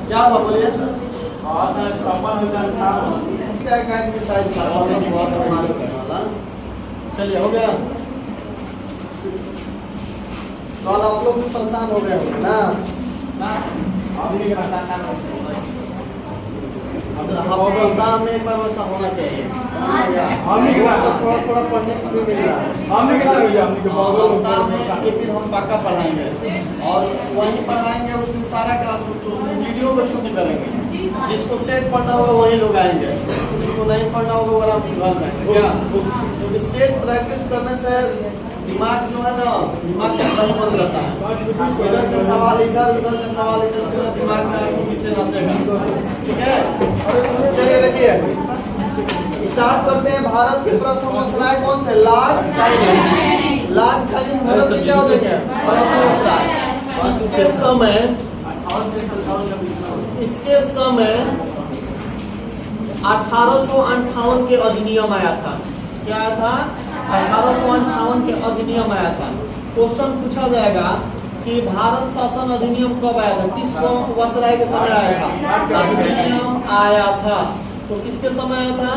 क्या हुआ बोलिए। चलिए हो गया। कल आप लोग भी परेशान हो गए होंगे ना। हफ्ता में एक बार वैसा होना चाहिए। थोड़ा थोड़ा पढ़ने को भी मिल रहा है। एक दिन हम पक्का पढ़ाएंगे और वहीं पढ़ाएंगे। उसमें सारा क्लास उसमें वीडियो को छुट्टी करेंगे। जिसको सेट पढ़ना होगा वही लोग आएंगे, जिसको नहीं पढ़ना होगा वो आराम से घर में क्या। क्योंकि सेट प्रैक्टिस करने से दिमाग जो है ना, दिमाग सही बन जाता है। इधर के सवाल इधर, उधर के सवाल इधर, पूरा दिमाग में किससे नचेगा। ठीक है, चलिए देखिए स्टार्ट करते हैं। भारत के प्रथम वसराय कौन थे? लॉर्ड काइनिंग। लॉर्ड काइनिंग भारत के क्या होते हैं? प्रथम वसराय। इसके समय 1858 के अधिनियम आया था। क्या आया था? 1858 के अधिनियम आया था। क्वेश्चन पूछा जाएगा कि भारत शासन अधिनियम कब आया था? किसको वसराय के समय आया था? अधिनियम आया था तो किसके समय आया था?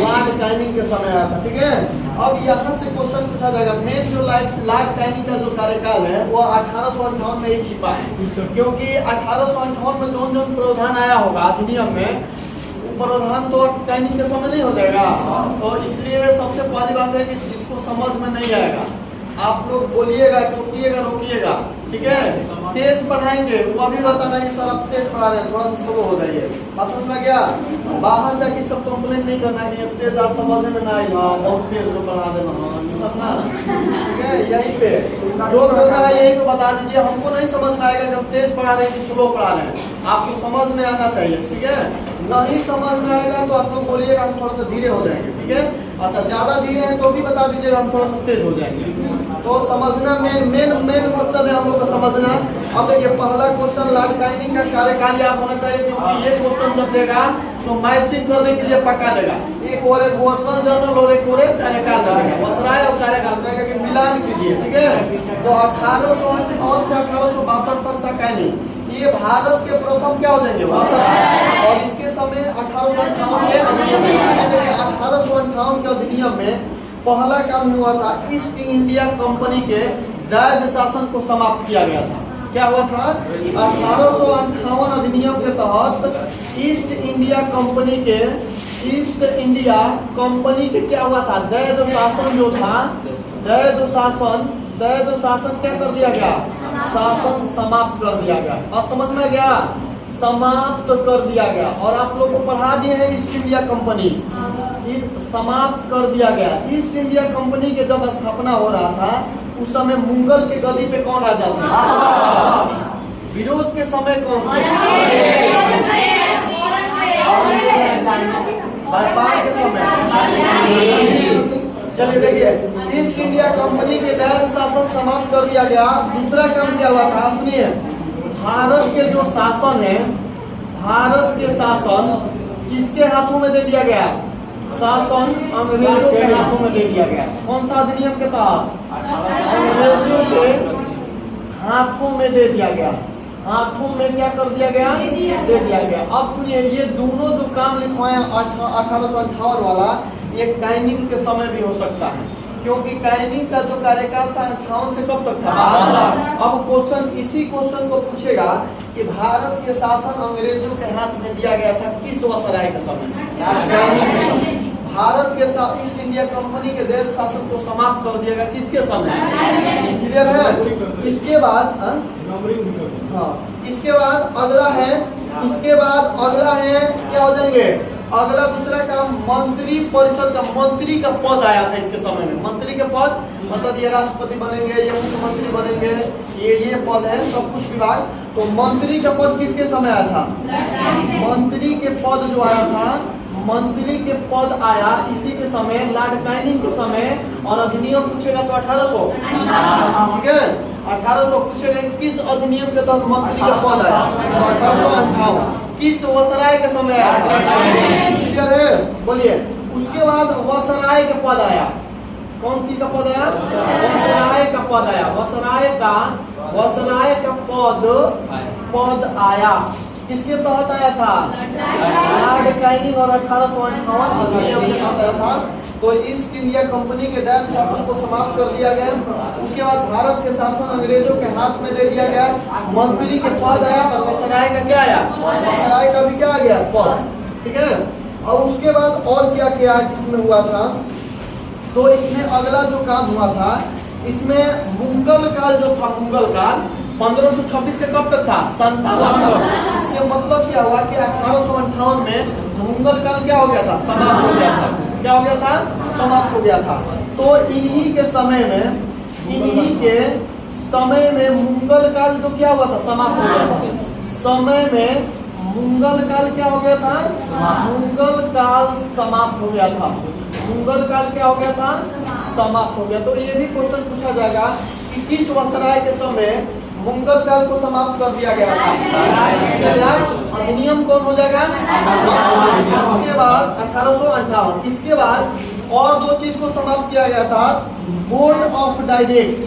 लॉर्ड काइनिंग के समय आया था। ठीक है, अब यहाँ से क्वेश्चन पूछा जाएगा। मेन जो लॉर्ड काइनिंग का जो कार्यकाल है वो 1858 में ही छिपा है। क्योंकि 1858 में जो जो प्रावधान आया होगा अधिनियम में, प्रावधान तो काइनिंग के समय नहीं हो जाएगा। तो इसलिए सबसे पहली बात है कि जिसको समझ में नहीं आएगा आप लोग बोलिएगा, रोकिएगा। ठीक है, तेज पढ़ाएंगे। वो अभी बताना है सर आप तेज पढ़ा रहे हैं, थोड़ा सा स्लो हो जाइए। बात समझ में गया? बाहर जाके सब कंप्लेन नहीं करना है तेज आज समझ में ना आई, हाँ बहुत तेज को पढ़ा देना, हाँ ये सब ना। ठीक है, यहीं पे जो करना है यही पे बता दीजिए। हमको नहीं समझ में आएगा जब तेज पढ़ा रहे हैं कि स्लो पढ़ा रहे हैं, आपको समझ में आना चाहिए। ठीक है, नहीं समझ में आएगा तो आप लोग बोलिएगा हम थोड़ा सा धीरे हो जाएंगे। ठीक है, अच्छा ज्यादा धीरे हैं तो भी बता दीजिएगा, हम थोड़ा सा तेज हो जाएंगे। तो समझना मेन मकसद है हम लोग को समझना। अब देखिए पहला क्वेश्चन लॉर्ड काइनिंग का कार्यकाल याद होना चाहिए। क्योंकि ये क्वेश्चन जब देगा तो मैचिंग करने के लिए पक्का देगा। एक और एक गवर्नर जनरल और एक और एक कार्यकाल देगा। वसराय और कार्यकाल कहेगा कि मिलान कीजिए। ठीक है, तो 1858 से 1862 तक था काइनिंग। ये भारत के प्रथम क्या हो जाएंगे? वसराय। और इसके समय 1858 के अधिनियम में 1858 के अधिनियम में पहला काम हुआ था, ईस्ट इंडिया कंपनी के दैध शासन को समाप्त किया गया था। क्या हुआ था? 1858 अधिनियम के तहत ईस्ट इंडिया कंपनी के क्या हुआ था? दैध शासन जो था, दैध शासन क्या कर दिया गया? शासन समाप्त कर दिया गया। अब समझ में गया? समाप्त कर दिया गया। और आप लोग को पढ़ा दिए हैं ईस्ट इंडिया कंपनी समाप्त कर दिया गया। ईस्ट इंडिया कंपनी के जब स्थापना हो रहा था उस समय मुगल के गद्दी पे कौन राजा था? विरोध के समय कौन थे? व्यापार के समय। चलिए देखिए ईस्ट इंडिया कंपनी के दैध शासन समाप्त कर दिया गया। दूसरा काम क्या हुआ था सुनिए। भारत के जो शासन है, भारत के शासन किसके हाथों में दे दिया गया? शासन अंग्रेजों के हाथों में दे दिया गया। कौन सा अधिनियम के तहत? अंग्रेजों के हाथों में दे दिया गया। हाथों में क्या कर दिया गया? दे दिया गया। अब सुनिए ये दोनों जो काम लिखवाए 1858 वाला, ये काइनिंग के समय भी हो सकता है। क्योंकि काइनिंग का जो कार्यकाल था 58 से कब तक था? अब क्वेश्चन इसी क्वेश्चन को पूछेगा कि भारत के शासन अंग्रेजों के हाथ में दिया गया था किस वसराय के समय? काइनिंग के समय। भारत के साथ ईस्ट इंडिया कंपनी के दैध शासन को समाप्त कर दिएगा किसके समय? क्लियर है? इसके बाद इसके बाद अगला है क्या हो जाएंगे? अगला दूसरा काम मंत्री परिषद का मंत्री का पद आया था इसके समय में। मंत्री के पद मतलब ये राष्ट्रपति बनेंगे, ये मुख्यमंत्री बनेंगे, ये पद है सब कुछ विभाग। तो मंत्री का पद किसके समय आया था? मंत्री के पद जो आया था, मंत्री के पद आया इसी के समय, लॉर्ड काइनिंग के समय। और अधिनियम पूछेगा तो 1800। ठीक है, 1800 पूछेगा किस अधिनियम के तहत मंत्री का पद आया? 1858। किस वसराय के समय आया? क्लियर है? बोलिए। उसके बाद वसराय का पद आया। कौन सी का पद आया? वसराय का पद आया। वसराय का पद आया। किसके तहत आया था? लॉर्ड कैनिंग और 1858 अधिनियम के तहत आया था। तो ईस्ट इंडिया कंपनी के दैत शासन को समाप्त कर दिया गया। उसके बाद भारत के शासन अंग्रेजों के हाथ में दे दिया गया। मंत्री के पद आया और वायसराय का क्या आया? वायसराय का भी क्या आ गया? पद। ठीक है। और उसके बाद और क्या क्या इसमें हुआ था? तो इसमें अगला जो काम हुआ था, इसमें मुगल काल जो था, मुगल काल 1526 से कब तक था? 57। इसके मतलब क्या हुआ कि 1858 में मुगल काल क्या हो गया था? समाप्त हो गया था। क्या हो गया था? समाप्त हो गया था। तो इन्हीं के समय में मुगल काल जो क्या हुआ था? समाप्त हो गया था। समय में मुगल काल क्या हो गया था? मुगल काल समाप्त हो गया था। मुगल काल क्या हो गया था? समाप्त हो गया। तो ये भी क्वेश्चन पूछा जाएगा कि किस वायसराय के समय मुगल काल को समाप्त कर दिया गया था? अधिनियम कौन हो जाएगा? इसके बाद 1858। इसके बाद और दो चीज को समाप्त किया गया था, बोर्ड ऑफ डायरेक्ट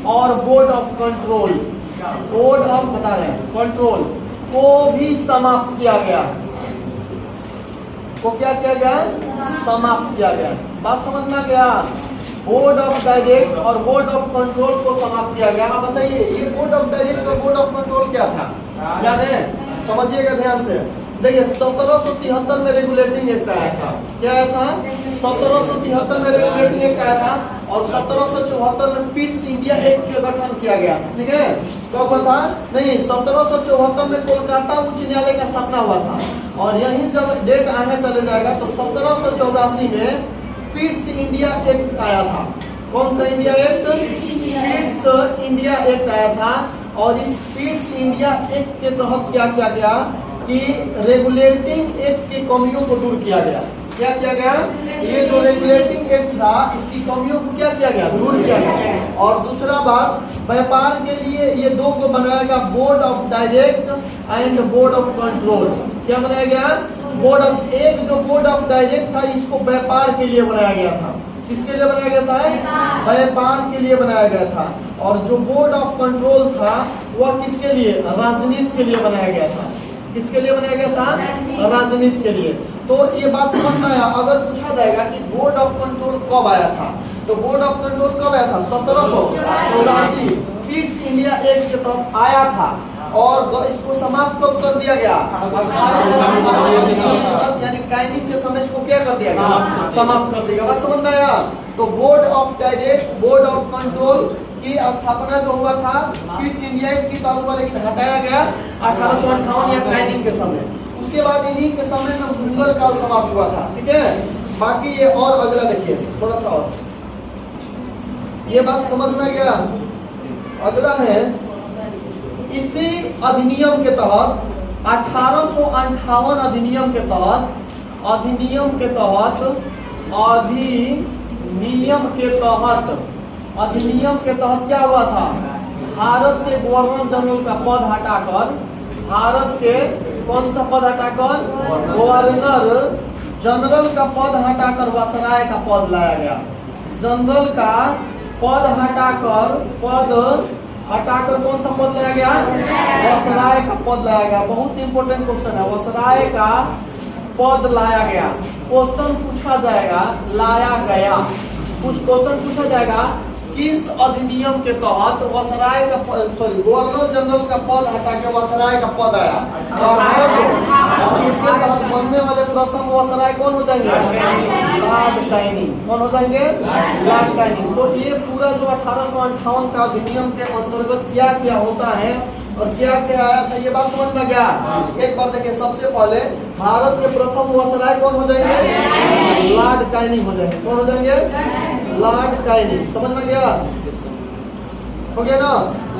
और board of control. Board of बता रहे हैं कंट्रोल को भी समाप्त किया गया। को क्या किया गया? समाप्त किया गया। बात समझ में आ गया? बोर्ड ऑफ डायरेक्ट और बोर्ड ऑफ कंट्रोल को समाप्त किया गया। आप बताइए ये बोर्ड ऑफ डायरेक्ट और बोर्ड ऑफ कंट्रोल क्या था? याद है? समझिएगा ध्यान से। देखिए 1773 में रेगुलेटिंग एक्ट आया था। क्या आया था? 1773 में रेगुलेटिंग एक्ट आया था और 1774 में पिट्स इंडिया एक्ट का गठन किया गया। ठीक है। कब था? नहीं, 1774 में कोलकाता उच्च न्यायालय का स्थापना हुआ था। और यही जब डेट आगे चले जाएगा तो 1784 में पिट्स इंडिया एक्ट आया था। कौन सा India act? Pitt's India act आया था। और इस पिट्स इंडिया एक्ट के तहत क्या किया गया कि रेगुलेटिंग एक्ट की कमियों को दूर किया गया। क्या किया गया? ये जो रेगुलेटिंग एक्ट था इसकी कमियों को क्या किया गया? दूर किया गया। और दूसरा बात, व्यापार के लिए ये दो को बनाया गया, board of direct and board of control. क्या बनाया गया? बोर्ड ऑफ, एक जो बोर्ड ऑफ डायरेक्ट था इसको व्यापार के लिए बनाया गया था। किसके लिए बनाया गया था? व्यापार के लिए बनाया गया था। और जो बोर्ड ऑफ कंट्रोल था वह किसके लिए? राजनीति के लिए बनाया गया था। किसके लिए बनाया गया था? राजनीति के लिए। तो ये बात समझ में आया? अगर पूछा जाएगा कि बोर्ड ऑफ कंट्रोल कब आया था, तो बोर्ड ऑफ कंट्रोल कब आया था? 1784 पिट्स इंडिया एक्ट के तहत आया था। और इसको समाप्त कब कर दिया गया? यानी कैनिंग के समय इसको क्या कर दिया गया? समाप्त कर दिया। बात समझ में आया? तो board of direct, board of control की स्थापना जो हुआ था पिट्स इंडिया एक्ट की तौर पर, लेकिन हटाया गया 1858 या कैनिंग के समय। उसके बाद इन्हीं के समय में मुगल काल समाप्त हुआ था। ठीक है। बाकी ये और अगला देखिए थोड़ा सा और, ये बात समझ में गया? अगला है इसी अधिनियम के तहत 1858 अधिनियम के तहत अधिनियम के तहत क्या हुआ था? भारत के गवर्नर जनरल का पद हटाकर, भारत के कौन सा पद हटाकर? गवर्नर जनरल का पद हटाकर वायसराय का पद लाया गया। जनरल का पद हटाकर कौन सा पद लाया गया? वायसराय का पद लाया गया। बहुत इंपोर्टेंट क्वेश्चन है। वायसराय का पद लाया गया। क्वेश्चन पूछा जाएगा लाया गया, कुछ क्वेश्चन पूछा जाएगा किस अधिनियम के तहत वायसराय का गवर्नर जनरल का पद हटा के वायसराय का पद आया। और इसके तहत बनने वाले प्रथम वायसराय कौन हो जाएंगे? Lord Canning. कौन हो जाएंगे? Lord Canning. तो ये पूरा जो 1858 का अधिनियम के अंतर्गत क्या क्या होता है और क्या क्या आया था, ये बात समझ में गया? एक बार देखिए, सबसे पहले भारत के प्रथम वायसराय कौन हो जाएंगे? लॉर्ड कैनिंग हो जाएंगे। कौन हो जाएंगे? Lord Canning. समझ में गया? हो गया ना?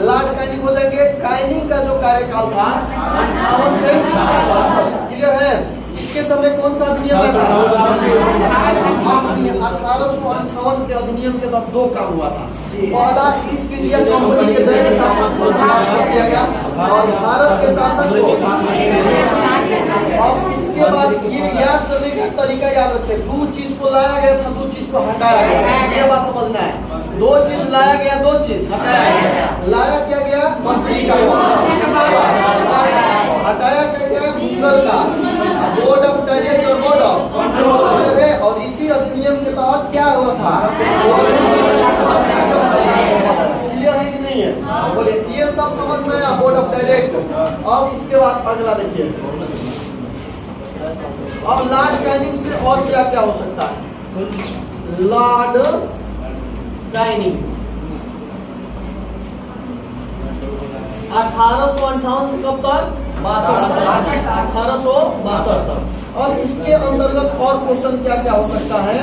लॉर्ड कैनिंग हो जाएंगे। कैनिंग का जो कार्यकाल था 58 से 62। क्लियर है? इसके समय कौन सा अधिनियम था? 1858 के अधिनियम के तहत दो काम हुआ था। पहला, ईस्ट इंडिया कंपनी के दैनिक शासन को समाप्त किया गया और भारत के शासन को। और इसके बाद ये याद करने का तरीका याद रखें, दो चीज को लाया गया था, दो चीज को हटाया गया। ये बात समझना है। दो चीज लाया गया, दो चीज हटाया गया। लाया क्या गया? मंत्री का पद। बनाया बोर्ड ऑफ डायरेक्ट। अब इसके बाद अगला देखिए, अब लॉर्ड कैनिंग से और क्या क्या हो सकता है। लॉर्ड कैनिंग 1858 से कब तक, 1862 तक। और इसके अंतर्गत और क्वेश्चन क्या क्या हो सकता है,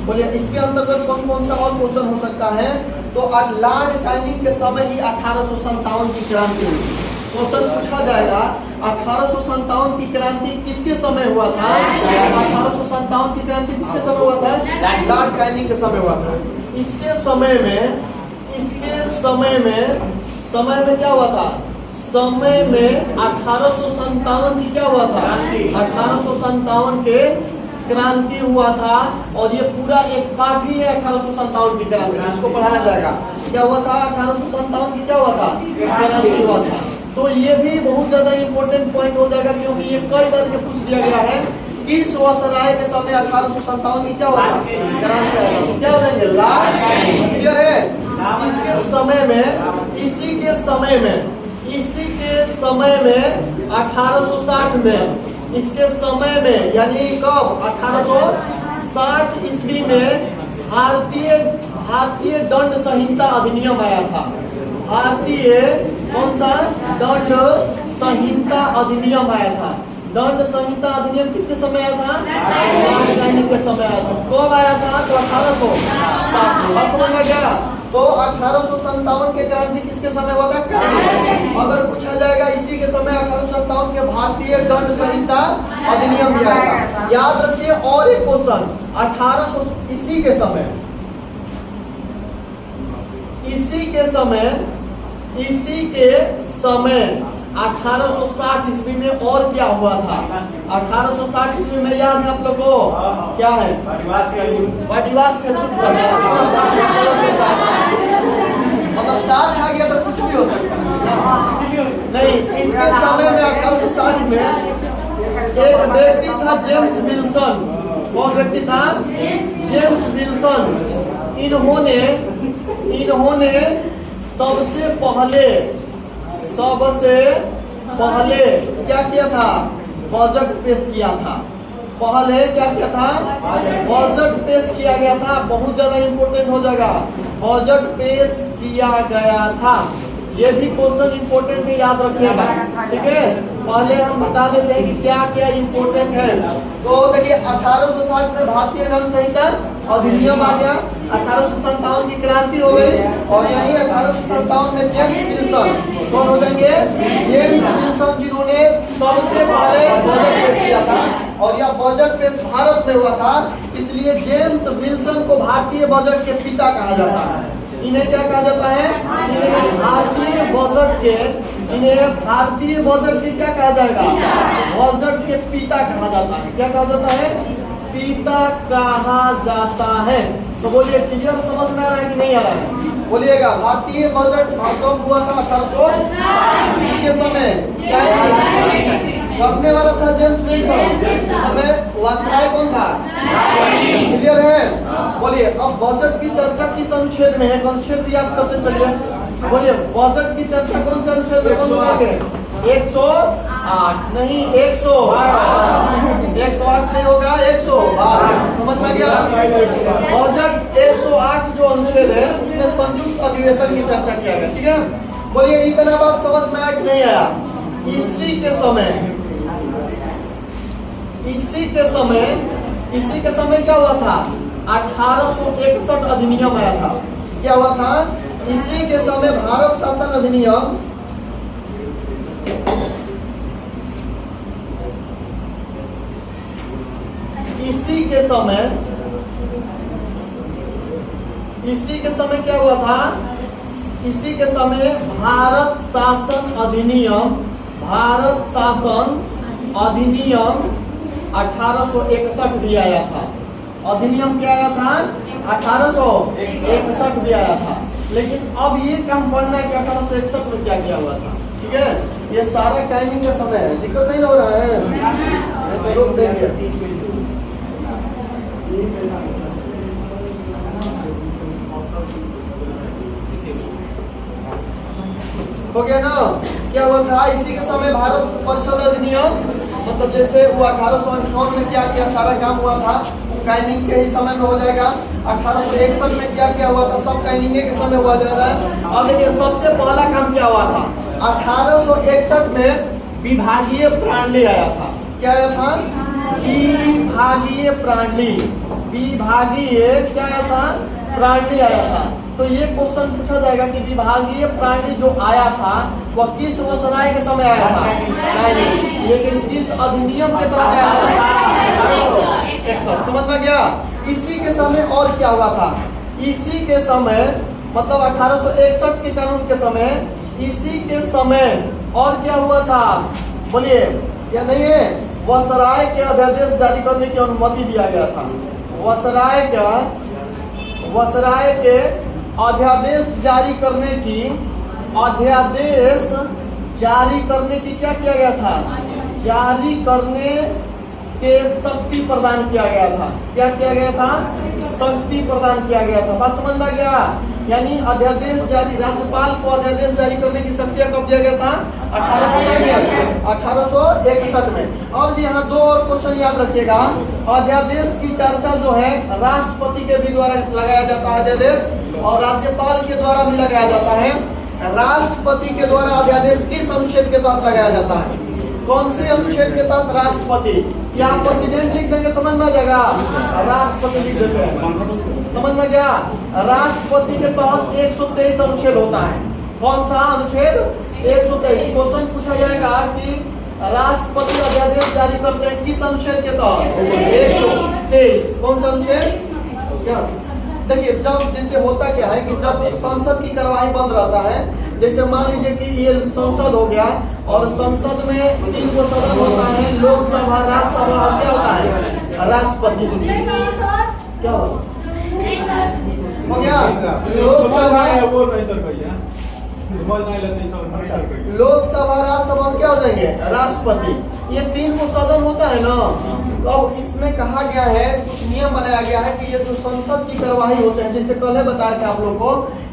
बोलिए इसके अंतर्गत कौन कौन सा और क्वेश्चन हो सकता है। तो लॉर्ड कैनिंग के समय ही 1857 की क्रांति हुई। क्वेश्चन पूछा जाएगा 1857 की क्रांति किसके समय हुआ था। 1857 की क्रांति किसके समय हुआ था, लॉर्ड कैनिंग के समय हुआ था। इसके समय में क्या हुआ था, समय में 1857 की क्या हुआ था, 1857 के क्रांति हुआ था। और ये पूरा एक पाठ ही है 1857 की क्रांति, इसको पढ़ाया जाएगा। क्या हुआ था, 1857 की क्या हुआ था, क्रांति हुआ था। तो ये भी बहुत ज्यादा इंपॉर्टेंट पॉइंट हो जाएगा, क्योंकि ये कई बार के पूछ दिया गया है कि वायसराय के समय 1857 की क्या हुआ, क्रांति आएगा। तो क्या हो जाएंगे, लॉर्ड कैनिंग। क्लियर है। इसी के समय में 1860 में, इसके समय में यानी कब, 1860 ईस्वी में भारतीय दंड संहिता अधिनियम आया था। भारतीय कौन सा, दंड संहिता अधिनियम आया था। दंड संहिता अधिनियम किसके समय आया था, लॉर्ड कैनिंग के समय आया था। कब आया था, तो 1860 समझ में गया। तो 1857 के क्रांति किसके समय हुआ था, कैनिंग। अगर पूछा जाएगा इसी के समय 1857 के भारतीय दंड संहिता अधिनियम भी आएगा। याद रखिए। और एक क्वेश्चन 1800 इसी के समय 1860 ईस्वी में और क्या हुआ था। 1860 ईस्वी में याद है आप लोगों को, क्या है, वादिवास का युद्ध। मतलब 60 आ गया तो कुछ भी हो सकता है। नहीं, इसके समय में 1860 में एक व्यक्ति था जेम्स विल्सन। कौन व्यक्ति था, जेम्स विल्सन। इन्होंने सबसे पहले क्या किया था, बजट पेश किया था। पहले क्या किया था, बजट पेश किया गया था। बहुत ज्यादा इंपॉर्टेंट हो जाएगा, बजट पेश किया गया था। ये भी क्वेश्चन इंपॉर्टेंट है, याद रखिएगा। ठीक है, पहले हम बता देते हैं कि क्या क्या इंपॉर्टेंट है। तो देखिए 1860 में भारतीय दंड संहिता अधिनियम आ गया, 1857 की क्रांति हो गई। और यही 1857 में जेम्स विल्सन, कौन हो जाएंगे, जेम्स विल्सन, जिन्होंने सबसे पहले बजट पेश किया था। और यह बजट पेश भारत में हुआ था, इसलिए जेम्स विल्सन को भारतीय बजट के पिता कहा जाता है। इन्हें क्या कहा जाता है, इन्हें भारतीय बजट के क्या कहा जाएगा, बजट के पिता कहा जाता है। क्या कहा जाता है, पिता कहा जाता है। तो बोलिए क्लियर, समझ में आ रहा है कि नहीं आ रहा है, बोलिएगा। भारतीय बजट कब हुआ था, 1860 इसके समय क्या करने वाला था, जेम्स विल्सन। हमें वायसराय कौन था, क्लियर है। बोलिए अब बजट की चर्चा किस अनुच्छेद में है, अनुच्छेद भी याद करते चलिए। बोलिए बजट की चर्चा कौन से अनुच्छेद में, 108 नहीं, 108 नहीं होगा, 112। समझ में गया। बजट 108 जो अनुच्छेद है उसमें संयुक्त अधिवेशन की चर्चा किया गया। ठीक है, बोलिए इतना बात समझ में आया कि नहीं आया। इसी के समय क्या हुआ था, 1861 अधिनियम आया था। क्या हुआ था, इसी के समय भारत शासन अधिनियम, इसी के समय क्या हुआ था, इसी के समय भारत शासन अधिनियम 1861 भी आया था। अधिनियम क्या आया था, 1861 भी आया था। लेकिन अब ये काम पढ़ना है कि 1861 में क्या किया हुआ था। ठीक है, ये सारा टाइमिंग का समय है, दिक्कत नहीं हो रहा है, तो रोक देंगे। हो गया ना। क्या हुआ था इसी के समय भारत परिषद अधिनियम, मतलब जैसे वो 1858 में क्या किया सारा काम हुआ था, काइनिंग के ही समय में हो जाएगा। 1861 में क्या क्या हुआ था, सब काइनिंग के समय हुआ जाता है। अब देखिए सबसे पहला काम क्या हुआ था, 1861 में विभागीय प्रणाली आया था। क्या आया था, विभागीय प्रणाली, विभागीय क्या आया था, प्रणाली आया था। तो ये क्वेश्चन पूछा जाएगा कि विभागीय प्रणाली जो आया था वह किस वसराय के समय आया था, नहीं, लेकिन किस अधिनियम के तहत आया था, 1861। समझ में गया। इसी के समय और क्या हुआ था, इसी के समय मतलब 1861 के कानून के समय, इसी के समय और क्या हुआ था बोलिए, या नहीं है, वसराय के अध्यादेश जारी करने की अनुमति दिया गया था। वसराय के अध्यादेश जारी करने की, अध्यादेश जारी करने की क्या किया गया था, जारी करने के शक्ति प्रदान किया गया था। क्या किया गया था, शक्ति प्रदान किया गया था। बात समझ में गया। यानी अध्यादेश जारी, राज्यपाल को अध्यादेश जारी करने की शक्ति कब दिया गया था, 1861 में। और यहाँ दो और क्वेश्चन याद रखिएगा। अध्यादेश की चर्चा जो है राष्ट्रपति के भी द्वारा लगाया जाता है अध्यादेश, और राज्यपाल के द्वारा भी लगाया जाता है। राष्ट्रपति के द्वारा अध्यादेश किस अनुच्छेद के तहत लगाया जाता है, कौन से अनुच्छेद के तहत, राष्ट्रपति। यहाँ प्रेसिडेंट लिख देंगे, समझ में आ जाएगा, राष्ट्रपति लिख देते हैं, समझ में गया। राष्ट्रपति के तहत 123 अनुच्छेद होता है। कौन सा अनुच्छेद, 123। क्वेश्चन पूछा जाएगा कि राष्ट्रपति अध्यादेश जारी करते हैं किस अनुच्छेद के तहत, 123। कौन सा अनुच्छेद, क्या देखिए, जब जैसे होता क्या है कि जब संसद की कार्यवाही बंद रहता है, जैसे मान लीजिए कि ये संसद हो गया और संसद में 3 गो सदन होता है, लोकसभा, राज्यसभा, और क्या होता है, राष्ट्रपति। क्या हो गया, लोकसभा, राज्यसभा, क्या हो जाएंगे, राष्ट्रपति। ये 3 गो सदन होता है ना। तो अब इसमें कहा गया है, कुछ नियम बनाया गया है कि ये जो संसद की कार्यवाही होते हैं, जैसे पहले बताया था आप लोग को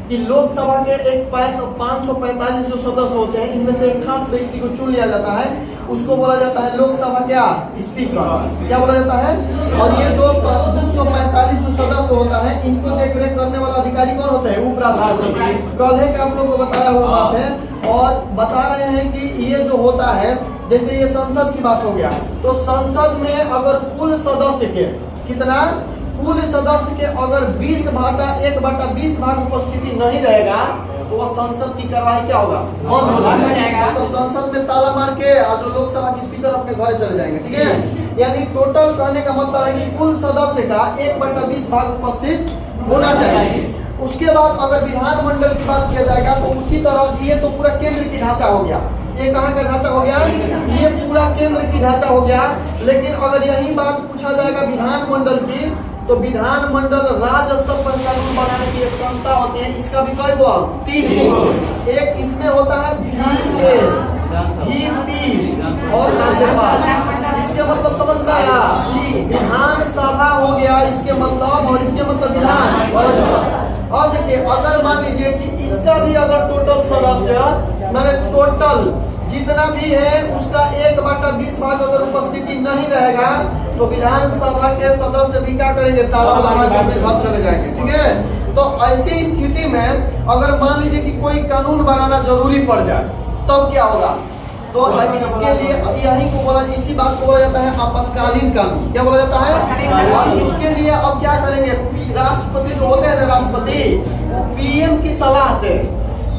कि लोकसभा के एक 545 जो सदस्य होते हैं, इनमें से एक खास व्यक्ति को चुन लिया जाता है, उसको बोला जाता है लोकसभा क्या, स्पीकर, क्या बोला जाता है। और ये जो 245 जो सदस्य होता है, इनको देख रेख करने वाला अधिकारी कौन होते हैं, उपराष्ट्रपति। कल है कि आप लोग को बताया हुआ बात है। और बता रहे हैं कि ये जो होता है, जैसे ये संसद की बात हो गया, तो संसद में अगर कुल सदस्य के कितना, कुल सदस्य के अगर 1/20 भाग उपस्थिति नहीं रहेगा तो वह संसद की कार्यवाही क्या होगा, बंद हो जाएगा। मतलब संसद में ताला मार के जो लोकसभा के स्पीकर अपने घर चले जाएंगे, ठीक है। यानी टोटल कहने का मतलब है कि कुल सदस्य का 1/20 भाग उपस्थित होना चाहिए। उसके बाद अगर विधानमंडल की बात किया जाएगा तो उसी तरह, ये तो पूरा केंद्र की ढांचा हो गया, ये कहाँ का ढांचा हो गया, ये पूरा केंद्र की ढांचा हो गया। लेकिन अगर यही बात पूछा जाएगा विधानमंडल की, तो विधानमंडल राज्य स्तर पर कानून बनाने की एक संस्था होती है। इसका भी कई गो, 3 एक इसमें होता है VS, VP और राज्यपाल। इसके मतलब समझ में आया, विधानसभा हो गया इसके मतलब, और इसके मतलब विधान। और देखिए अगर मान लीजिए कि इसका भी अगर टोटल सदस्य मैंने टोटल जितना भी है उसका 1/20 भाग अगर उपस्थिति नहीं रहेगा तो विधानसभा के सदस्य भी क्या करेंगे, ताला लगा के अपने घर चले जाएंगे, ठीक है। तो ऐसी स्थिति में अगर मान लीजिए कि कोई कानून बनाना जरूरी पड़ जाए तब क्या होगा, तो इसके लिए यही को बोला, इसी बात को बोला जाता है आपातकालीन कानून। क्या बोला जाता है, और इसके लिए अब क्या करेंगे, राष्ट्रपति जो होते हैं ना, राष्ट्रपति वो PM की सलाह से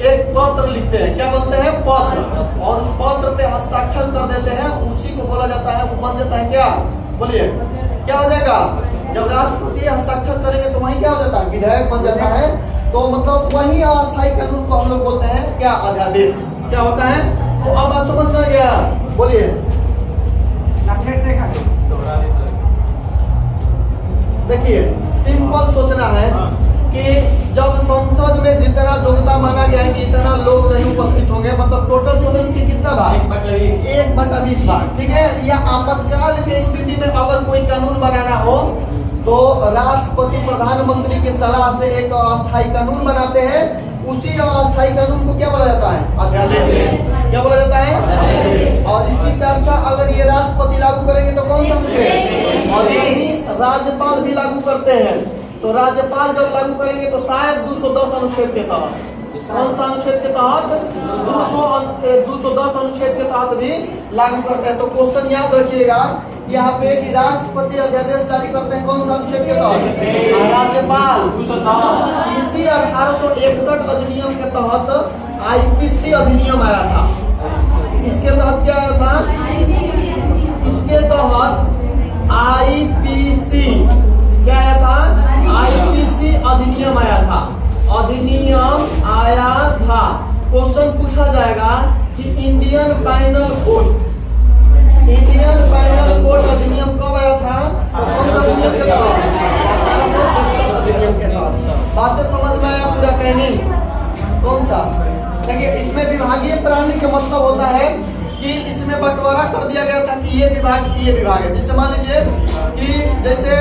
एक पत्र लिखते हैं, क्या बोलते हैं, पत्र, और उस पत्र पे हस्ताक्षर कर देते हैं, उसी को बोला जाता है, वो बन जाता है क्या, बोलिए क्या हो जाएगा। जब राष्ट्रपति हस्ताक्षर करेंगे तो वही क्या हो जाता है, विधेयक बन जाता है। तो मतलब वही अस्थायी कानून को हम लोग बोलते हैं क्या, अध्यादेश। क्या होता है, तो अब बात समझ में आ गया, बोलिए। देखिए सिंपल सोचना है कि जब संसद में जितना योग्यता माना गया है कि इतना लोग नहीं उपस्थित होंगे, मतलब टोटल सदस्य की कितना भाग, 1/20 भाग, ठीक है। या आपातकाल की स्थिति में अगर कोई कानून बनाना हो तो राष्ट्रपति प्रधानमंत्री की सलाह से एक अस्थायी कानून बनाते हैं, उसी अस्थायी कानून को क्या बोला जाता है? अध्यादेश। क्या बोला जाता है? और इसकी चर्चा अगर ये राष्ट्रपति लागू करेंगे तो कौन सा अनुच्छेद? और यही राज्यपाल भी लागू करते हैं, तो राज्यपाल जब लागू करेंगे तो शायद 210 अनुच्छेद के तहत, कौन सा अनुच्छेद के तहत? 210 अनुच्छेद के तहत भी लागू करते हैं। तो क्वेश्चन याद रखिएगा यहाँ पे कि राष्ट्रपति अध्यादेश जारी करते हैं कौन सा अनुच्छेद के तहत? राज्यपाल। इसी 1861 अधिनियम के तहत आईपीसी अधिनियम आया था। इसके तहत क्या आया था? इसके तहत आईपीसी क्या आया था? आईपीसी अधिनियम आया था। अधिनियम आया था। क्वेश्चन पूछा जाएगा कि Indian panel code, Indian panel code अधिनियम कब आया था? तो कौन सा अधिनियम के तहत? अधिनियम के तहत। बातें समझ में आया पूरा कहने? कौन सा? देखिए इसमें विभागीय प्रणाली का मतलब होता है कि इसमें बंटवारा कर दिया गया था कि ये विभाग है। जिससे मान लीजिए कि जैसे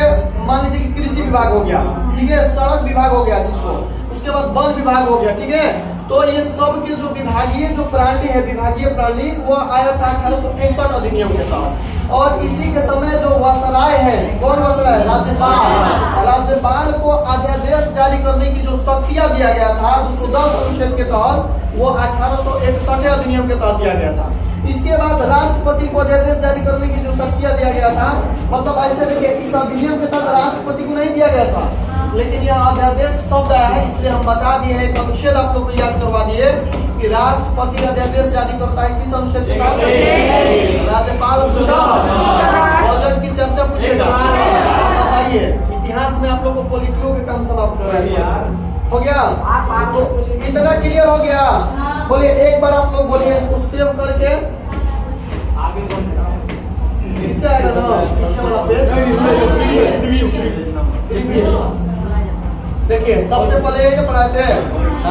मान लीजिए कि कृषि विभाग हो गया, ठीक है, सड़क विभाग हो गया जिसको, उसके बाद वन विभाग हो गया, ठीक है। तो ये सब के जो विभागीय जो प्रणाली है, विभागीय प्रणाली वो आया था 1861 अधिनियम के तहत। और इसी के समय जो वसराय है, कौन वसराय? राज्यपाल। राज्यपाल को अध्यादेश जारी करने की जो शक्तियां दिया गया था 210 अनुच्छेद के तहत, वो 1861 अधिनियम के तहत दिया गया था। इसके बाद राष्ट्रपति को अध्यादेश जारी करने की जो शक्तियां दिया गया था, मतलब ऐसे देखिए इस अधिनियम के तहत राष्ट्रपति को नहीं दिया गया था, लेकिन यह अध्यादेश शब्द आया है, इसलिए हम बता दिए हैं, एक अनुच्छेद आप लोग को याद करवा दिए कि राष्ट्रपति अध्यादेश जारी करता है किस अनुच्छेद के तहत? राज्यपाल। बजट की चर्चा पूछेगा, बताइए। इतिहास में आप लोग को पॉलिटियों के काम समाप्त कर रहे हैं, हो गया? तो इतना क्लियर हो गया? बोलिए एक बार आप लोग बोलिए, इसको सेव करके इससे आएगा ना पीछे वाला पेज। देखिए सबसे पहले ये पढ़ाए थे,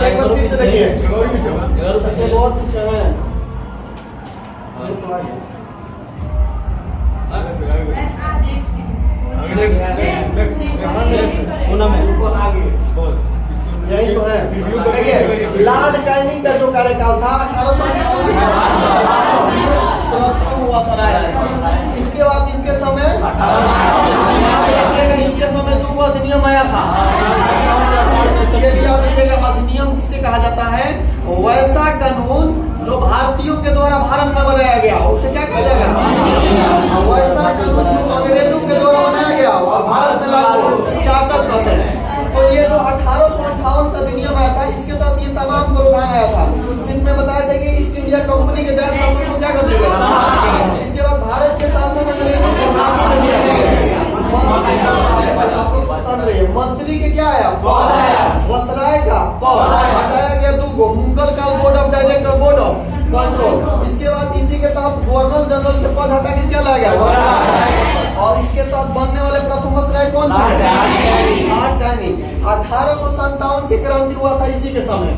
एक बार फिर से देखिए, बहुत पीछे है। यही तो है। देखिए लॉर्ड कैनिंग का जो कार्यकाल था 1858 हुआ सराय। इसके बाद इसके समय इसके समय 2 अधिनियम आया था। ये भी आप देखिएगा, अधिनियम किसे कहा जाता है? वैसा कानून जो भारतीयों के द्वारा भारत में बनाया गया, उसे क्या कहा जाएगा? वैसा कानून जो अंग्रेजों के द्वारा बनाया गया और भारत में लागू, चार्टर कहते हैं। तो ये जो 1858 का अधिनियम आया था, इसके तहत ये तमाम प्रावधान आया था, जिसमें बताया था कि ईस्ट इंडिया कंपनी के गैर शासन को क्या कर दिया गया। इसके बाद भारत के शासन अंग्रेजों के हाथ में दिया गया। मंत्री के क्या आया? पद। वसराय का पद हटाया गया 2 मुगल का board of director, board of control. इसके बाद इसी के तहत गवर्नर जनरल के पद हटा के क्या लाया गया? वसराय। और इसके तहत बनने वाले प्रथम वसराय कौन थे? 1857 की क्रांति हुआ था इसी के समय।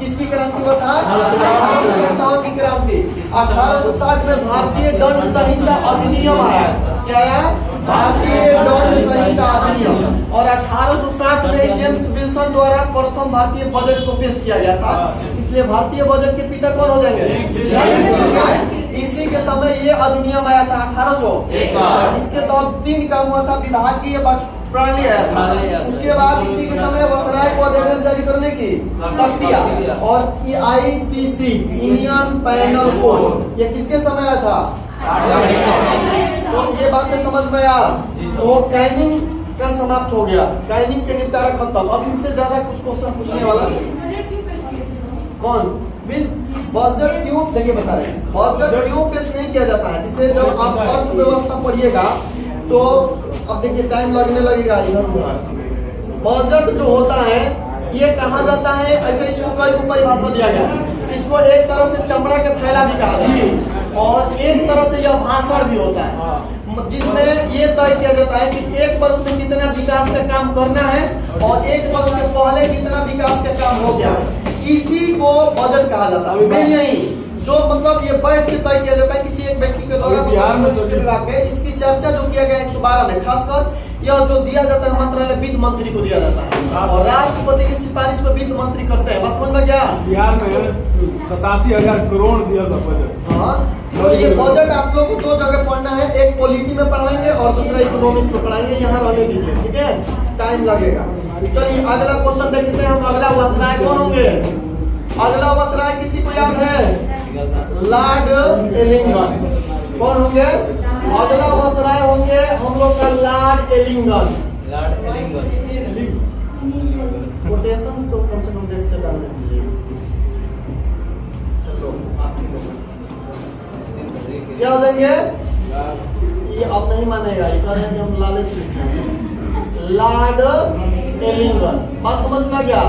किसकी क्रांति हुआ था? 1857 की क्रांति। 1860 में भारतीय दंड संहिता अधिनियम आया। क्या आया? भारतीय दंड संहिता अधिनियम। और 1860 में जेम्स विल्सन द्वारा प्रथम भारतीय बजट को पेश किया गया था, इसलिए भारतीय बजट के पिता कौन हो जाएंगे? इसी के समय ये अधिनियम आया था 1800। इसके तहत 3 काम हुआ था, विभागीय प्रणाली आया था। उसके बाद इसी के समय वसराय को अध्यादेश जारी करने की शक्तियां, और आईपीसी इंडियन पैनल कोड, ये किसके समय आया था? तो ये बातें समझ में आया। तो कैनिंग का समाप्त हो गया, कैनिंग के निपटारा खत्म। अब इनसे ज्यादा कुछ क्वेश्चन पूछने वाला कौन? बिल बजट क्यों, देखिए बता रहे हैं, बजट क्यों पेश नहीं किया जाता है? जिसे जब आप अर्थव्यवस्था पढ़िएगा तो अब देखिए टाइम लगने लगेगा। बजट जो होता है ये कहा जाता है, ऐसे इसको कई को परिभाषा दिया गया। इसको एक तरह से चमड़ा के थैला भी कहा जाता है, और एक तरह से यह भाषण भी होता है, जिसमें ये तय किया जाता है कि एक वर्ष में कितना विकास का काम करना है और एक वर्ष के पहले कितना विकास का काम हो गया। इसी को बजट कहा जाता है। मैं यही जो मतलब ये बैठ के तय किया जाता है किसी एक व्यक्ति के द्वारा विभाग में, इसकी चर्चा जो किया गया 112 में, खासकर यह जो दिया जाता है मंत्रालय वित्त मंत्री को दिया जाता है और राष्ट्रपति की सिफारिश पर वित्त मंत्री करते हैं। बात समझ में गया? बिहार में 87,000 करोड़ दिया था बजट। हाँ, तो ये बजट आप लोग को दो जगह पढ़ना है, एक पॉलिटी में पढ़ाएंगे और दूसरा इकोनॉमिक्स में पढ़ाएंगे। यहाँ रहने दीजिए, ठीक है, टाइम लगेगा। चलिए अगला क्वेश्चन देखते हैं हम। अगला वासराय कौन होंगे? अगला वासराय किसी को याद है? Lord Ellington. कौन होंगे? अगला वासराय होंगे हम लोग का लॉर्ड एलिंगटन। कोटेशन तो कम से कम देख से डाल दीजिए। चलो क्या हो जाएंगे? ये अब नहीं मानेगा, ये कह रहे हैं कि हम लालच लिखेंगे। Lord Ellington. बात समझ में आ गया?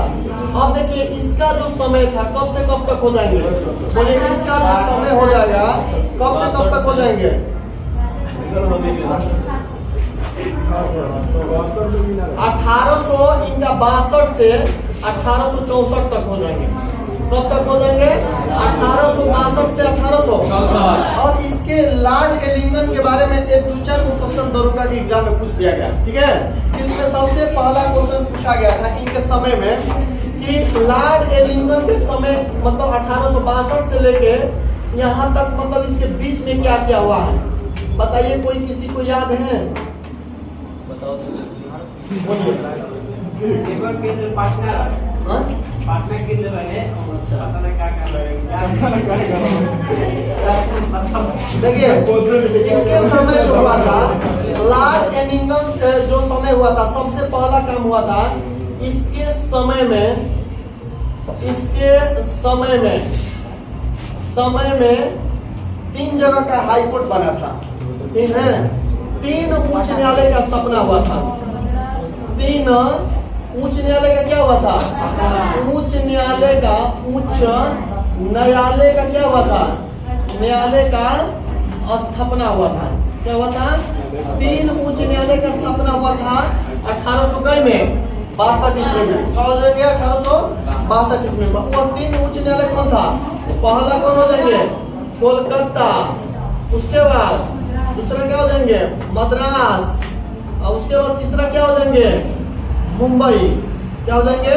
अब देखिए इसका जो समय था कब से कब तक हो जाएंगे? बोले इसका जो समय हो जाएगा कब से कब तक हो जाएंगे? 1862 से 1864 तक हो जाएंगे। कब तक हो जाएंगे? 1862 से 1864। और इसके लॉर्ड एलिंगटन के बारे में एक 2-4 क्वेश्चन दरोगा के एग्जाम में पूछ दिया गया, ठीक है। इसमें सबसे पहला क्वेश्चन पूछा गया था इनके समय में कि लॉर्ड एलिंगटन के समय मतलब 1862 से लेके यहाँ तक मतलब इसके बीच में क्या क्या हुआ है बताइए। कोई किसी को याद है? बताओ। देखिए इसके समय जो हुआ था लॉर्ड एलिंगटन जो समय हुआ था सबसे पहला काम हुआ था इसके समय में 3 जगह का हाई कोर्ट बना था। 3 उच्च न्यायालय का स्थापना हुआ था। 3 उच्च न्यायालय का क्या हुआ था? उच्च न्यायालय का क्या हुआ था? न्यायालय का स्थापना हुआ था। क्या हुआ था? 3 उच्च न्यायालय का स्थापना हुआ था 1862 में। 62 ईस्वी में क्या हो जाएंगे? 1862 ईस्वी में। वो 3 उच्च न्यायालय कौन था? पहला कौन हो जाएंगे? कोलकाता। उसके बाद दूसरा क्या हो जाएंगे? मद्रास। और उसके बाद तीसरा क्या हो जाएंगे? मुंबई। क्या हो जाएंगे?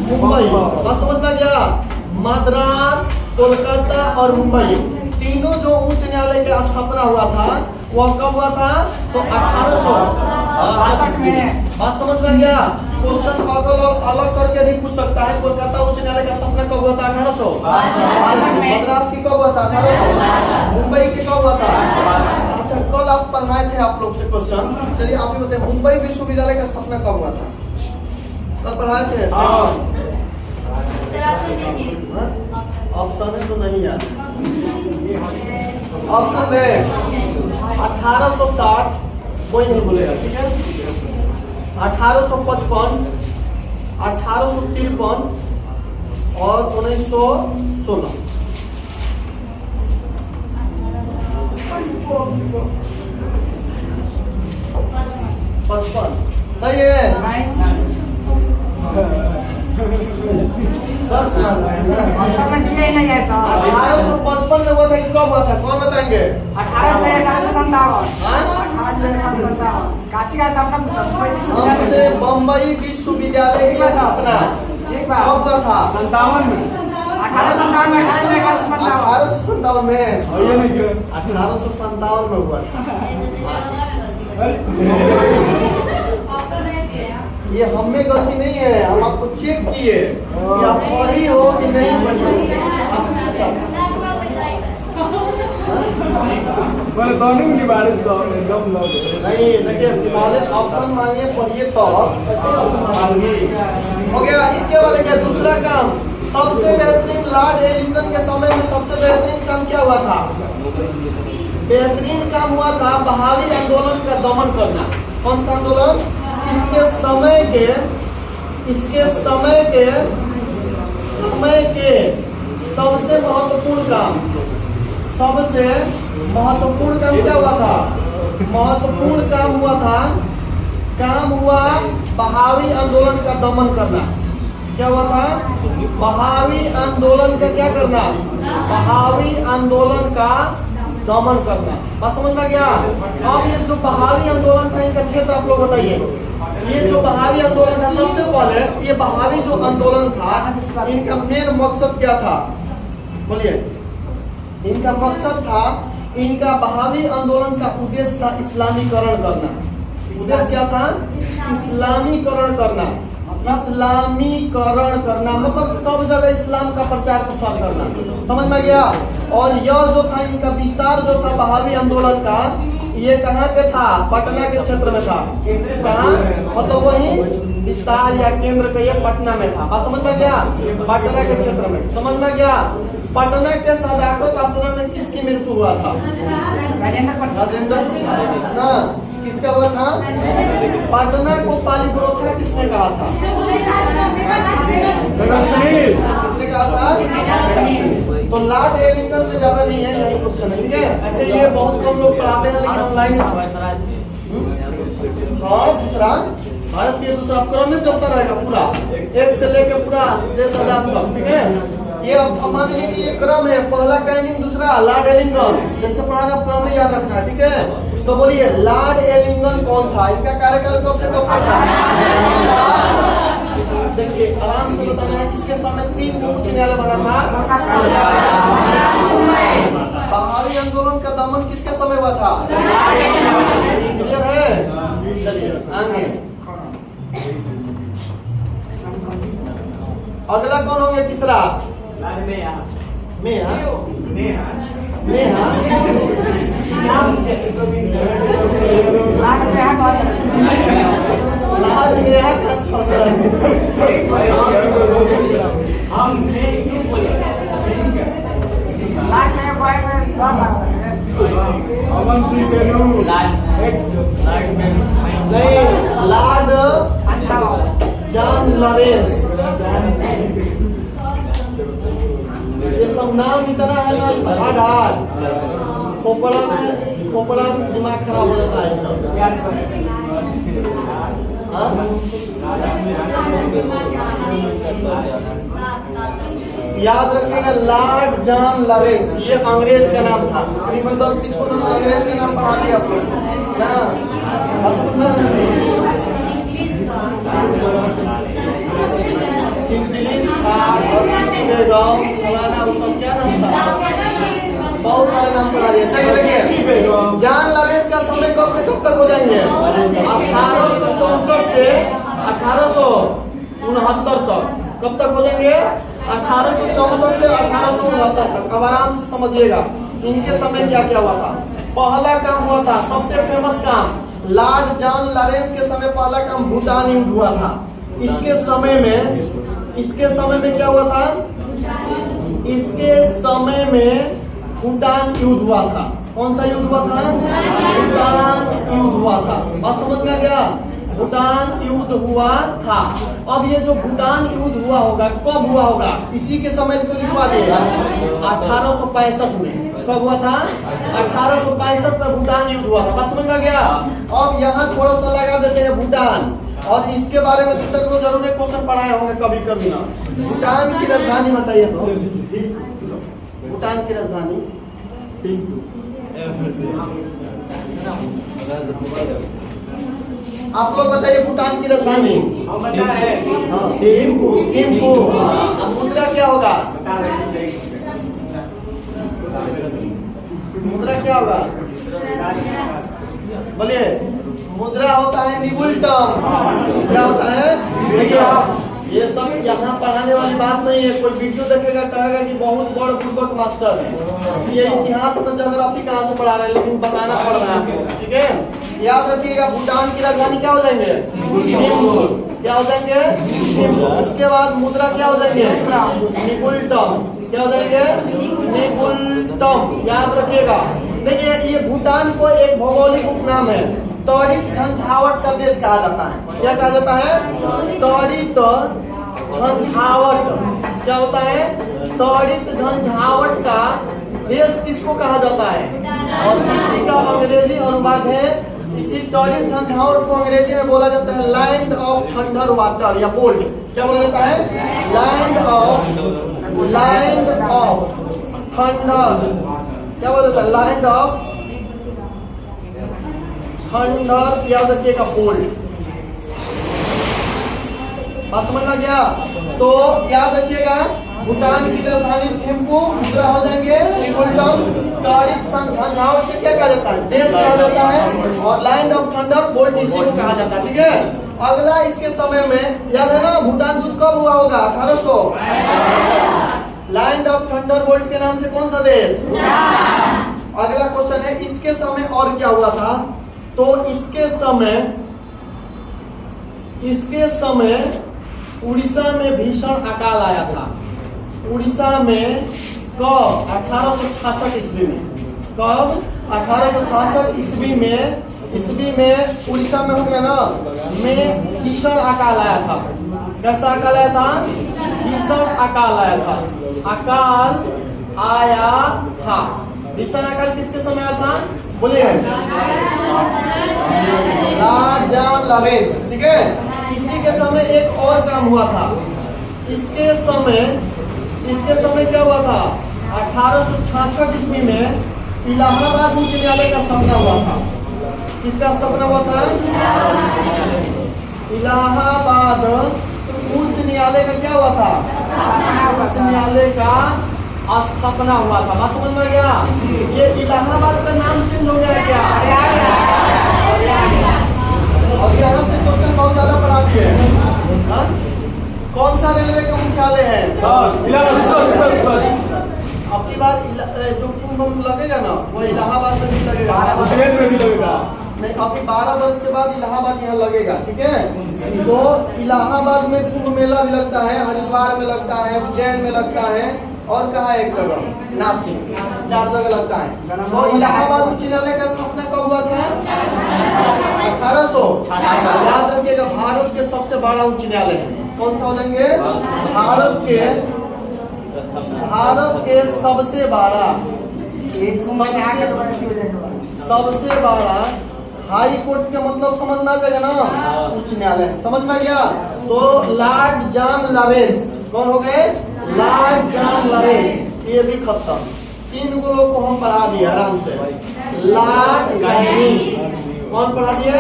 मुंबई। बात समझ में आ गया? मद्रास, कोलकाता और मुंबई तीनों जो उच्च न्यायालय का स्थापना हुआ था वह कब हुआ था? तो 1862 में। बात समझ में आ गया? क्वेश्चन अलग करके नहीं पूछ सकता है। कोलकाता उच्च न्यायालय का स्थापना कब हुआ था? 1862 में। मद्रास की कब हुआ था? 1800। मुंबई की कब हुआ था? अच्छा कल आप पढ़ाए थे आप लोग से क्वेश्चन। चलिए आप ही बताइए मुंबई विश्वविद्यालय का स्थापना कब हुआ था? कल पढ़ाए थे। ऑप्शन है तो नहीं याद। ऑप्शन है 1860 कोई नहीं बोलेगा, ठीक है। 1855, 1853 और 1916। 55 सही है। 1855 में हुआ था। कब हुआ था? कौन बताएंगे? 1857। हमसे बम्बई विश्वविद्यालय की स्थापना कब हुआ था? 57 में। 1857 में। 1857 में। 1857 में हुआ था। ये हमें गलती नहीं है, हम आपको चेक किए कि आप पढ़ी हो कि नहीं पढ़ी हो। नहीं देखिए पहले ऑप्शन मांगिए पढ़िए तो ऐसे हो गया। इसके बाद क्या दूसरा काम सबसे बेहतरीन लॉर्ड एलिंगटन के समय में सबसे बेहतरीन काम क्या हुआ था? बेहतरीन काम हुआ था बहाली आंदोलन का दमन करना। कौन सा आंदोलन? इसके समय के सबसे महत्वपूर्ण काम क्या हुआ था? महत्वपूर्ण काम हुआ बहाली आंदोलन का दमन करना। क्या हुआ था? बहाली आंदोलन का क्या करना? बहाली आंदोलन का दमन करना। बात समझ में गया? अब ये जो बहावी आंदोलन था इनका क्षेत्र आप लोग बताइए। ये जो बहावी आंदोलन था, सबसे पहले ये बहावी जो आंदोलन था इनका मेन मकसद क्या था? बोलिए। इनका मकसद था, इनका बहावी आंदोलन का उद्देश्य था इस्लामीकरण करना। उद्देश्य क्या था? इस्लामीकरण करना। इस्लामीकरण करना मतलब सब जगह इस्लाम का प्रचार प्रसार करना। समझ में गया? और यह जो था इनका विस्तार जो था बहावी आंदोलन का, ये कहाँ के था? पटना के क्षेत्र में था। कहाँ? मतलब वही विस्तार या केंद्र का ये पटना में था। बात समझ में गया? पटना के क्षेत्र में। समझ में गया? पटना के सदाकत आश्रम में किसकी मृत्यु हुआ था? राजेंद्र ना, किसका हुआ था? पटना को पालीपुरोथा किसने कहा था? किसने कहा था? तो लॉर्ड एलिंगटन से ज्यादा नहीं है, यही क्वेश्चन है। ठीक है, ऐसे ये बहुत कम लोग पढ़ाते हैं लेकिन ऑनलाइन। हाँ, दूसरा भारत के दूसरा क्रम में चलता रहेगा पूरा, एक से लेकर पूरा देश आजाद तक। ठीक है, ये अब मान लीजिए कि ये क्रम है, पहला कैनिंग, दूसरा लॉर्ड एलिंगटन, जैसे पढ़ाना क्रम में याद रखना है। ठीक है, तो बोलिए लॉर्ड एलिंगटन कौन था? इनका कार्यकाल कब से कब तक था? देखिए आराम से बताना है। इसके समय 3 उच्च न्यायालय बना था। बहावी आंदोलन का दमन किसके समय हुआ था? क्लियर है? चलिए आगे। अगला कौन हो गया? तीसरा Neha. Aman Singh Lord John Lawrence. ये सब नाम इतना है ना, हार्ड खोपड़ा में दिमाग खराब हो जाता है सब। याद रखिएगा लॉर्ड जॉन लॉरेंस, ये अंग्रेज का नाम था। करीबन 10-20 को अंग्रेज का नाम पढ़ा दिया आप लोग बहुत सारे नाम पढ़ा दिए। चलिए देखिए जॉन लॉरेंस का समय कब से कब तक हो जाएंगे? 1864 से 1869 तक। कब तक हो जाएंगे? 1864 से 1869 तक। अब आराम से समझिएगा इनके समय क्या क्या हुआ था। पहला काम हुआ था, सबसे फेमस काम, लॉर्ड जॉन लॉरेंस के समय पहला काम भूटान युद्ध हुआ था। इसके समय में क्या हुआ था? इसके समय में भूटान युद्ध हुआ था। कौन सा युद्ध हुआ था? भूटान युद्ध हुआ था। बात समझ में आ गया? भूटान युद्ध हुआ था। अब ये जो भूटान युद्ध हुआ होगा कब हुआ होगा? इसी के समय को लिखवा दिएगा 1865 में। कब हुआ था? 1865 में भूटान युद्ध हुआ था। बात समझ में आ गया? अब यहाँ थोड़ा सा लगा देते हैं भूटान, और इसके बारे में दूसरे को जरूर क्वेश्चन पढ़ाए होंगे कभी कभी ना। भूटान की राजधानी बताइए तो। भूटान की राजधानी आप लोग बताइए। भूटान की राजधानी थिम्पू। मुद्रा क्या होगा? मुद्रा क्या होगा? बोलिए। मुद्रा होता है निबुल्टम। क्या होता है? देखिए ये सब यहाँ पढ़ाने वाली बात नहीं है। कोई वीडियो देखेगा कहेगा कि बहुत बड़ पूर्वक मास्टर है। ये इतिहास में जोग्राफी कहाँ से पढ़ा रहे हैं, लेकिन बताना पड़ रहा है। ठीक है, याद रखिएगा। भूटान की राजधानी क्या हो जाएंगे? क्या हो जाएंगे? उसके बाद मुद्रा क्या हो जाएंगे? निबुल्टम। क्या हो जाएंगे? निबुल्टम। याद रखिएगा। देखिए ये भूटान को एक भौगोलिक उपनाम है, त्वरित झंझावट का देश कहा जाता है। क्या कहा जाता है? त्वरित झंझावट। क्या होता है? त्वरित झंझावट का देश किसको कहा जाता है? और इसी का अंग्रेजी अनुवाद है। इसी त्वरित झंझावट को अंग्रेजी में बोला जाता है लैंड ऑफ थंडर वाटर या बोल्ट। क्या बोला जाता है? लैंड ऑफ थंडर क्या बोला जाता है? लैंड ऑफ थंडर, याद रखिएगा बोल्ट। बात समझ में गया? तो याद रखिएगा भूटान की राजधानी थिम्पू, दूसरा हो जाएंगे त्रिकुलटम, तारिक संझाओ से क्या कहा जाता है? देश कहा जाता है, और लैंड ऑफ थंडर बोल्ट इसी को कहा जाता है। ठीक है, अगला इसके समय में याद है ना, भूटान युद्ध कब हुआ होगा? 1800। लैंड ऑफ थंडर बोल्ट के नाम से कौन सा देश? अगला क्वेश्चन है, इसके समय और क्या हुआ था? तो इसके समय उड़ीसा में भीषण अकाल आया था। उड़ीसा में कब? 1866 ईस्वी में। कब? 1866 ईस्वी में उड़ीसा में हो गया ना, में भीषण अकाल आया था। कैसा अकाल आया था? भीषण अकाल आया था। अकाल आया था। भीषण अकाल किसके समय आया था? बोलिए। Lord John Lawrence. ठीक है, इसी के समय एक और काम हुआ था। इसके समय क्या हुआ था? 1866 ईस्वी में इलाहाबाद उच्च न्यायालय का स्थापना हुआ था। किसका स्थापना हुआ था? इलाहाबाद उच्च न्यायालय का क्या हुआ था? उच्च न्यायालय का स्थापना हुआ था। बात समझ में गया? ये इलाहाबाद का नाम चेंज हो गया क्या? और यहाँ से क्वेश्चन बहुत ज्यादा पढ़ा दिए। कौन सा रेलवे का मुख्यालय है? अपनी बार जो कुंभ लगेगा ना, वो इलाहाबाद में भी लगेगा। नहीं, अभी 12 वर्ष के बाद इलाहाबाद यहाँ लगेगा। ठीक है, तो इलाहाबाद में कुंभ मेला भी लगता है, हरिद्वार में लगता है, उज्जैन में लगता है, और कहा एक जगह नासिक, 4 जगह लगता है। तो इलाहाबाद उच्च न्यायालय का स्थापना कब हुआ था? 1800। याद रखिएगा, भारत के सबसे बड़ा उच्च न्यायालय है। कौन सा हो जाएंगे? भारत के सबसे बड़ा हाई कोर्ट के मतलब समझ में आ जाएगा ना, उच्च न्यायालय। समझ में गया? तो लॉर्ड जॉन लॉरेंस कौन हो गए? Lord John Lawrence. ये भी खत्म। 3 लोगों को हम पढ़ा दिए आराम से। लॉर्ड कैनिंग कौन पढ़ा दिए?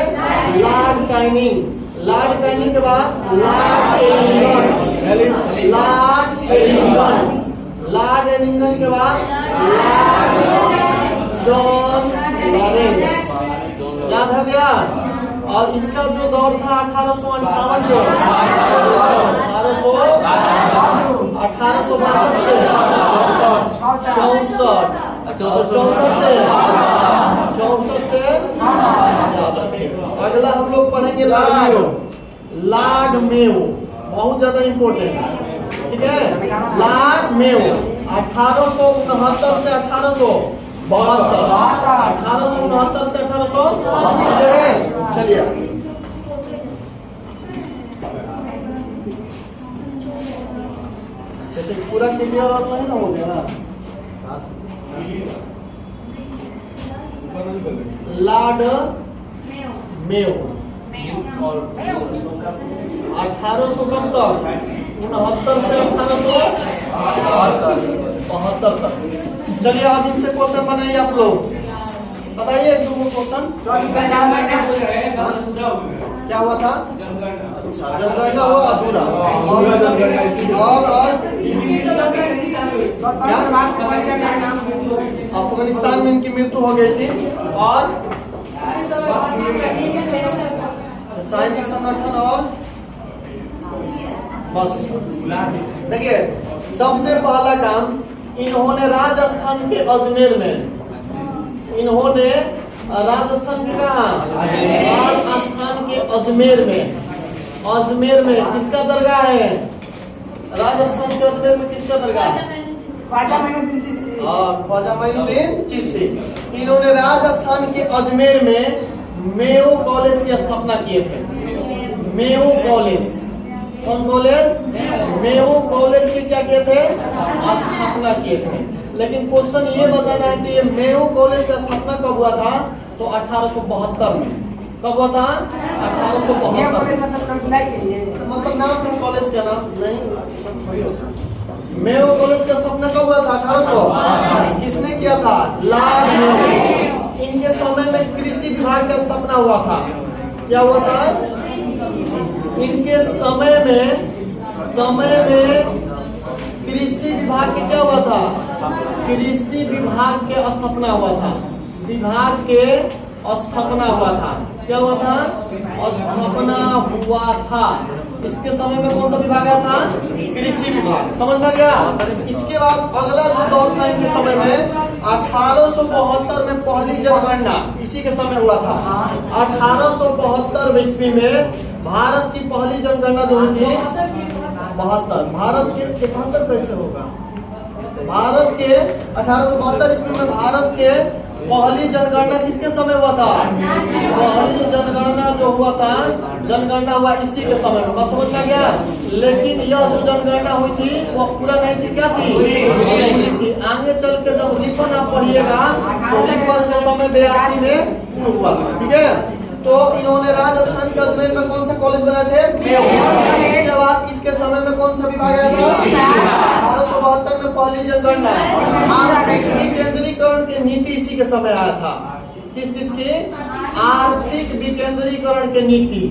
Lord Canning. लॉर्ड कैनिंग के बाद लॉर्ड एलिंगटन। लॉर्ड एलिंगटन के बाद लॉर्ड जॉन लॉरेंस। याद हो गया? और इसका जो दौर था 1858 से 1862 से 64 से अगला हम लोग पढ़ेंगे लॉर्ड मेयो। बहुत ज्यादा इम्पोर्टेंट है। ठीक है, लॉर्ड मेयो 1869 से 1872। 1869 से 1872। चलिए, जैसे पूरा क्लियर और नहीं ना हो गया ना। लॉर्ड मेयो 1869 से 1872 तक। चलिए, अब इनसे क्वेश्चन बनाइए आप लोग। बताइए एक दो क्वेश्चन। क्या हुआ था? अच्छा, जनगणना हुआ अधूरा। और अफगानिस्तान में इनकी मृत्यु हो गई थी। और सैनिक संगठन, और बस। देखिए, सबसे पहला काम इन्होंने राजस्थान के अजमेर में, इन्होंने राजस्थान के कहा? राजस्थान के अजमेर में किसका दरगाह है? राजस्थान के अजमेर में किसका दरगाह है? ख्वाजा मोइनुद्दीन चिश्ती। ख्वाजा मोइनुद्दीन चिश्ती। इन्होंने राजस्थान के अजमेर में मेयो कॉलेज की स्थापना किए थे। Mayo college. कौन कॉलेज? मेयो कॉलेज की क्या किए थे? स्थापना किए थे। लेकिन क्वेश्चन ये बताना है कि ये मेयो कॉलेज का स्थापना कब हुआ था? तो 1872 में। कब हुआ था? 1872। मतलब नाम था कॉलेज का नाम नहीं मेयो कॉलेज का स्थापना कब हुआ था? 1800। किसने किया था? Lord Mayo. इनके समय में कृषि विभाग का स्थापना हुआ था। क्या हुआ था? इनके समय में कृषि विभाग के क्या हुआ था? कृषि विभाग के स्थापना हुआ था। विभाग के स्थापना हुआ था। क्या हुआ था? स्थापना हुआ था। इसके समय में कौन सा विभाग आया था? कृषि विभाग। समझ में गया? इसके बाद अगला जो दौर था इनके समय में 1872 में पहली जनगणना इसी के समय हुआ था। 1872 ईस्वी में भारत की पहली जनगणना जो हुई थी 72। भारत के 71 कैसे होगा? भारत के 1872 ईस्वी में भारत के पहली जनगणना किसके समय हुआ था? पहली जनगणना जो हुआ था, जनगणना हुआ इसी के समय में। बात समझ में गया? लेकिन यह जो जनगणना हुई थी वह पूरा नहीं थी। क्या थी? आगे चल के जब रिपन आप पढ़िएगा तो रिपन के समय 82 में पूर्ण हुआ था। ठीक है? तो इन्होंने राजस्थान के अजमेर में कौन सा कॉलेज बनाए थे? मेयो। इसके बाद इसके समय में कौन सा विभाग आया था? 1872 में पहली जनगणना। आर्थिक विकेंद्रीकरण की नीति इसी के समय आया था। किस चीज की? आर्थिक विकेंद्रीकरण की नीति।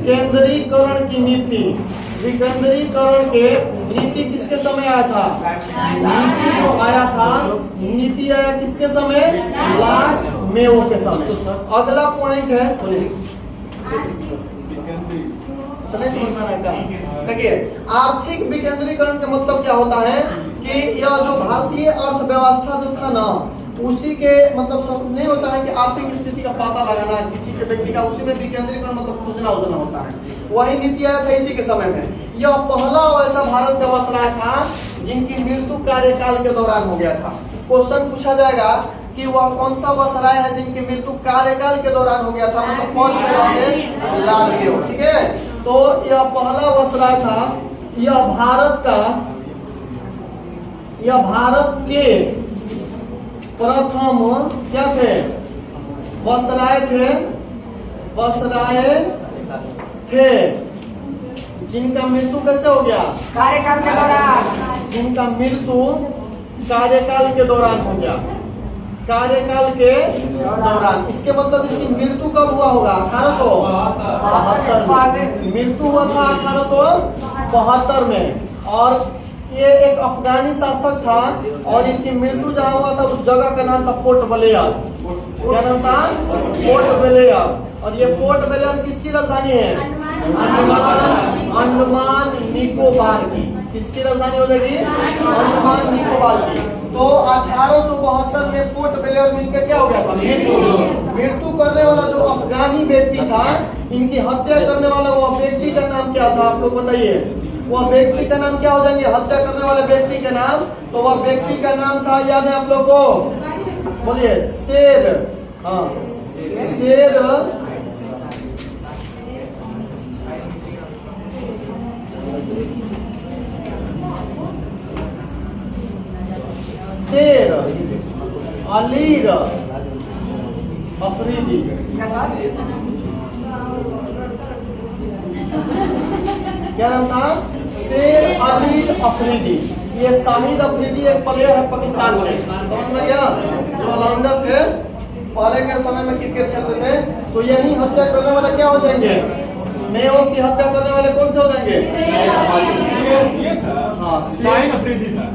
विकेंद्रीकरण की नीति। विकेंद्रीकरण के नीति किसके समय आया था? नीति जो आया था, नीति आया किसके समय? लॉर्ड मेयो के समय। अगला पॉइंट है, देखिए आर्थिक विकेंद्रीकरण का मतलब क्या होता है कि यह जो भारतीय अर्थव्यवस्था जो था ना उसी के मतलब नहीं होता है कि आर्थिक स्थिति का पता लगाना किसी के व्यक्ति का, उसी में विकेंद्रीकरण मतलब खोजना उजना होता है। वही नीति आया था इसी के समय में। यह पहला वैसा भारत का वसराय था जिनकी मृत्यु कार्यकाल के दौरान हो गया था। क्वेश्चन पूछा जाएगा कि वह कौन सा वसराय है जिनकी मृत्यु कार्यकाल के दौरान हो गया था, मतलब पद में रहते लॉर्ड मेयो। ठीक है? तो यह पहला वसराय था। यह भारत के प्रथम क्या थे? वसराय थे जिनका मृत्यु कैसे हो गया? कार्यकाल के दौरान। जिनका मृत्यु कार्यकाल के दौरान हो गया। कार्यकाल के दौरान, इसके मतलब इसकी मृत्यु कब हुआ होगा? 1872। मृत्यु हुआ था 1872 में। और ये एक अफगानी शासक था और इनकी मृत्यु जहाँ हुआ था उस जगह का नाम था पोर्ट ब्लेयर। क्या नाम था? Port Blair. और ये पोर्ट ब्लेयर किसकी राजधानी है? अंडमान निकोबार की। किसकी राजधानी हो जाएगी? अंडमान निकोबार की। तो 1872 में पोर्ट ब्लेयर मिलकर क्या हो गया था? मृत्यु करने वाला जो अफगानी व्यक्ति था, इनकी हत्या करने वाला वो व्यक्ति का नाम क्या था? आप लोग बताइए। वह व्यक्ति का नाम क्या हो जाएंगे? हत्या करने वाले व्यक्ति का नाम, तो वह व्यक्ति का नाम था, याद है आप लोग को? बोलिए। शेर। हाँ, शेर अली अफरीदी। क्या नाम था? शेर अली अफरीदी। ये शाहिद अफरीदी एक प्लेयर है पाकिस्तान में। समझ में गया? जो ऑलराउंडर थे, पहले के समय में क्रिकेट खेलते थे। तो यही हत्या करने वाले क्या हो जाएंगे? मेयो की हत्या करने वाले कौन से हो जाएंगे? हाँ, शाहिद अफरीदी था।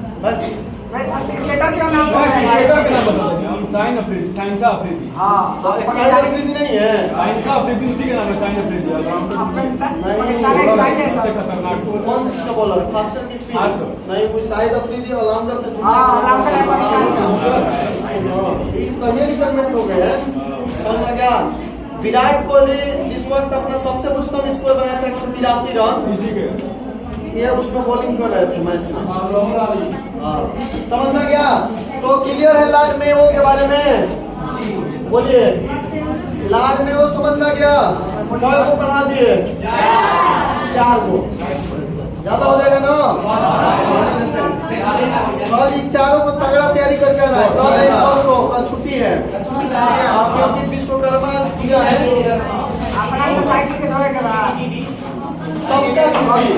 क्रिकेटर का नाम क्रिकेटर का नाम बता सकते हैं। शाहिद अफरीदी, शाहिनशाह अफरीदी। हाँ, शाहिद अफरीदी नहीं है। शाहिनशाह अफरीदी उसी का नाम है, शाहिद अफरीदी। कौन सी बॉलर? फास्टर की स्पीड नहीं, कोई शाहिद अफरीदी ऑलराउंडर थे। कहीं रिटायरमेंट हो गए हैं। विराट कोहली जिस वक्त अपना सबसे उच्चतम स्कोर बनाया था 183 रन, इसी के ये उसमें बॉलिंग कर रहे थे मैच में। समझ में गया? तो क्लियर है लॉर्ड मेयो के बारे में? बोलिए। लॉर्ड मेयो समझ में गया? कई को बढ़ा दिए? 4 को। ज्यादा हो जाएगा ना? कल इस चारों को तगड़ा तैयारी करके आना है। कल छुट्टी है। आपकी विश्वकर्मा पूजा है, अपना साइकिल के दौरे के बाद सबका छुट्टी।